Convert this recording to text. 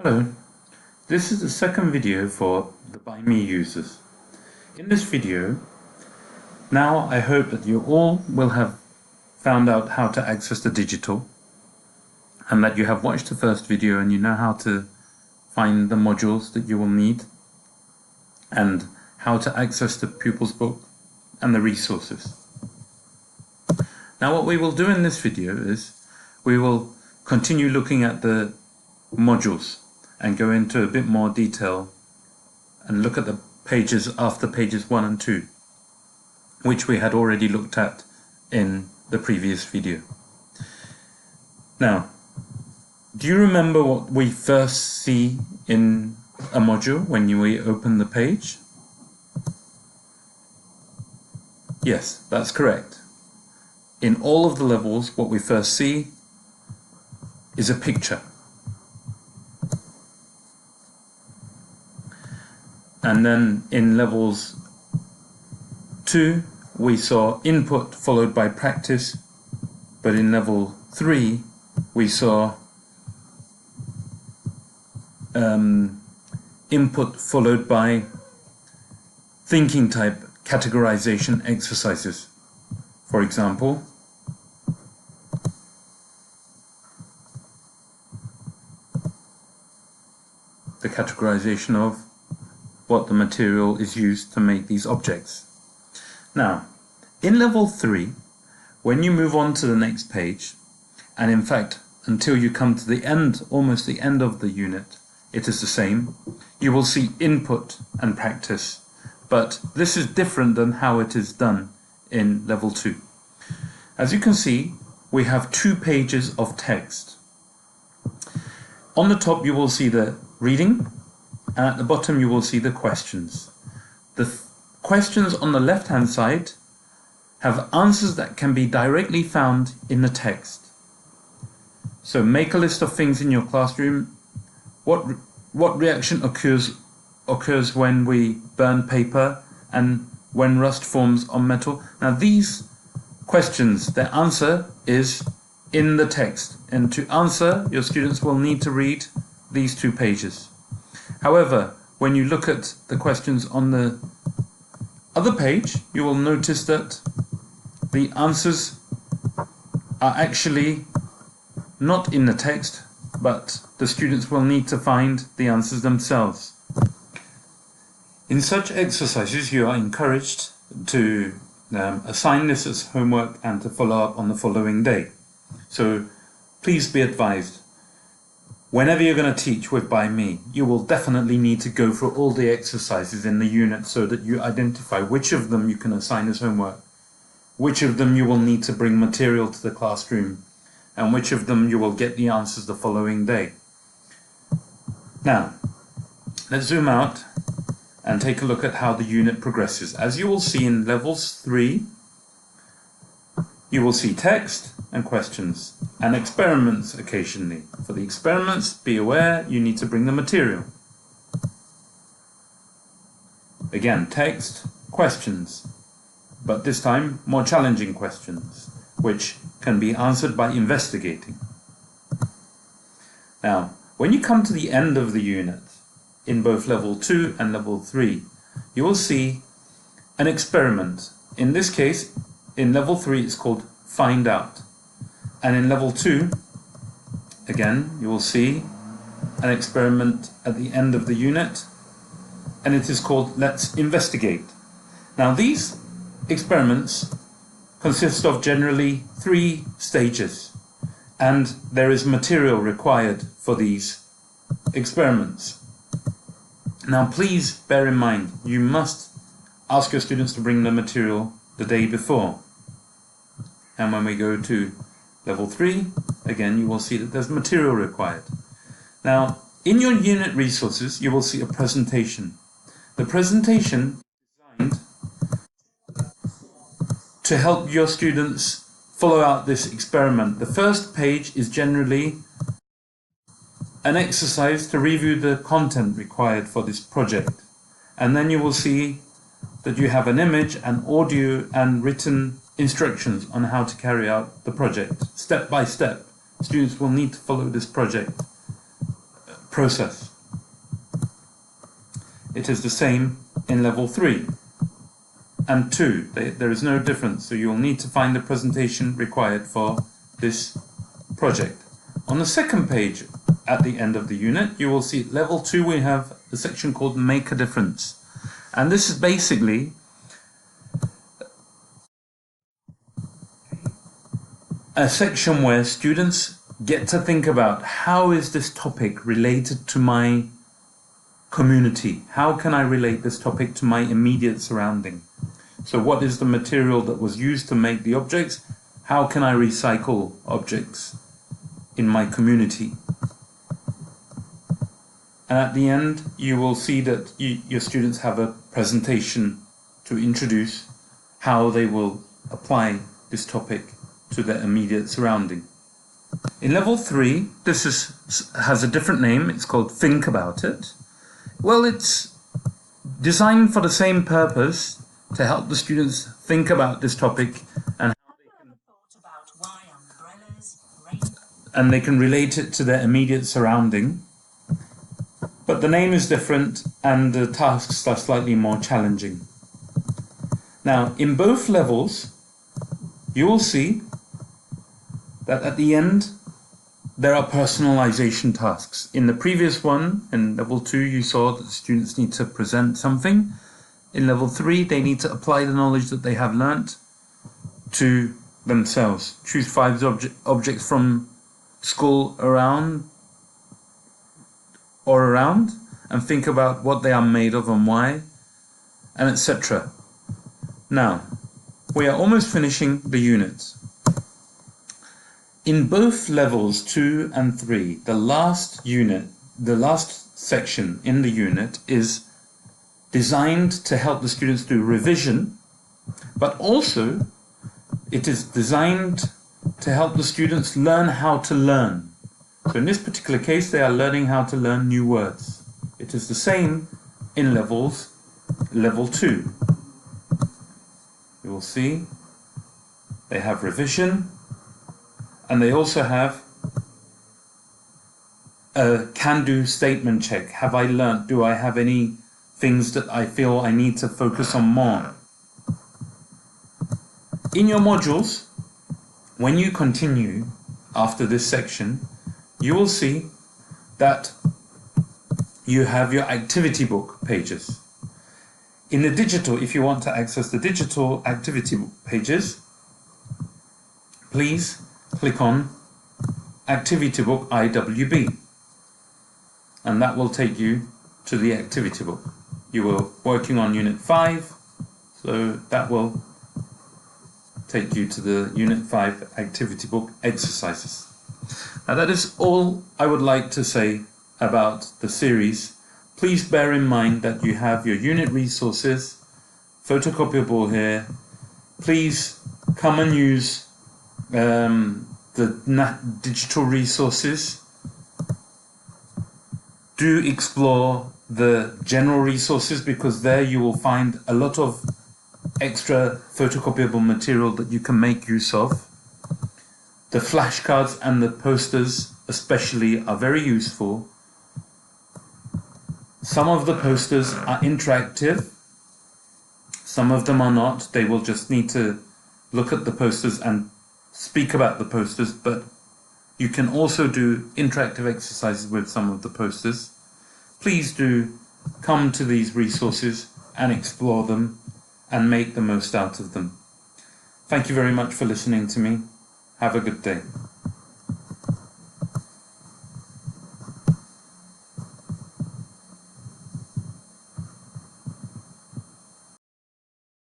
Hello, this is the second video for the By Me users. In this video, now I hope that you all will have found out how to access the digital, and that you have watched the first video and you know how to find the modules that you will need, and how to access the pupils book and the resources. Now what we will do in this video is we will continue looking at the modules and go into a bit more detail and look at the pages after pages 1 and 2, which we had already looked at in the previous video. Now, do you remember what we first see in a module when we open the page? Yes, that's correct. In all of the levels, what we first see is a picture. And then in levels 2, we saw input followed by practice, but in level 3, we saw input followed by thinking type categorization exercises. For example, the categorization of what the material is used to make these objects. Now, in level 3, when you move on to the next page, and in fact until you come to the end, almost the end of the unit, it is the same. You will see input and practice, but this is different than how it is done in level 2. As you can see, we have 2 pages of text. On the top you will see the reading, and at the bottom you will see the questions. The questions on the left hand side have answers that can be directly found in the text. So make a list of things in your classroom. What reaction occurs when we burn paper and when rust forms on metal? Now these questions, their answer is in the text, and to answer your students will need to read these 2 pages. However, when you look at the questions on the other page, you will notice that the answers are actually not in the text, but the students will need to find the answers themselves. In such exercises, you are encouraged to assign this as homework and to follow up on the following day. So please be advised, whenever you're going to teach with By Me, you will definitely need to go through all the exercises in the unit so that you identify which of them you can assign as homework, which of them you will need to bring material to the classroom, and which of them you will get the answers the following day. Now, let's zoom out and take a look at how the unit progresses. As you will see in levels 3, you will see text and questions and experiments occasionally. For the experiments, be aware you need to bring the material. Again, text, questions, but this time more challenging questions, which can be answered by investigating. Now, when you come to the end of the unit, in both level 2 and level 3, you will see an experiment. In this case, in level 3 it's called Find Out. And in level 2, again, you will see an experiment at the end of the unit, and it is called Let's Investigate. Now these experiments consist of generally 3 stages, and there is material required for these experiments. Now please bear in mind, you must ask your students to bring the material the day before. And when we go to level 3, again you will see that there's material required. Now in your unit resources you will see a presentation. The presentation is designed to help your students follow out this experiment. The first page is generally an exercise to review the content required for this project, and then you will see that you have an image, an audio and written instructions on how to carry out the project step by step. Students will need to follow this project process. It is the same in level 3 and 2. There is no difference, so you'll need to find the presentation required for this project. On the second page at the end of the unit, you will see at level 2 we have a section called Make a Difference. And this is basically a section where students get to think about, how is this topic related to my community? How can I relate this topic to my immediate surrounding? So what is the material that was used to make the objects? How can I recycle objects in my community? And at the end, you will see that your students have a presentation to introduce how they will apply this topic to their immediate surrounding. In level 3, this has a different name. It's called Think About It. Well, it's designed for the same purpose, to help the students think about this topic and they can relate it to their immediate surrounding. But the name is different and the tasks are slightly more challenging. Now, in both levels, you will see that at the end there are personalization tasks. In the previous one, in level 2, you saw that the students need to present something. In level 3, they need to apply the knowledge that they have learnt to themselves. Choose 5 objects from school around and think about what they are made of and why, and etc. Now, we are almost finishing the unit. In both levels 2 and 3, the last section in the unit is designed to help the students do revision, but also it is designed to help the students learn how to learn. So in this particular case, they are learning how to learn new words. It is the same in level 2. You will see they have revision, and they also have a can-do statement check. Have I learnt? Do I have any things that I feel I need to focus on more? In your modules, when you continue after this section, you will see that you have your activity book pages. In the digital, if you want to access the digital activity book pages, please click on Activity Book IWB, and that will take you to the activity book. You were working on Unit 5, so that will take you to the Unit 5 activity book exercises. Now that is all I would like to say about the series. Please bear in mind that you have your unit resources, photocopiable here. Please come and use the digital resources. Do explore the general resources, because there you will find a lot of extra photocopiable material that you can make use of. The flashcards and the posters especially are very useful. Some of the posters are interactive, some of them are not. They will just need to look at the posters and speak about the posters, but you can also do interactive exercises with some of the posters. Please do come to these resources and explore them and make the most out of them. Thank you very much for listening to me. Have a good day.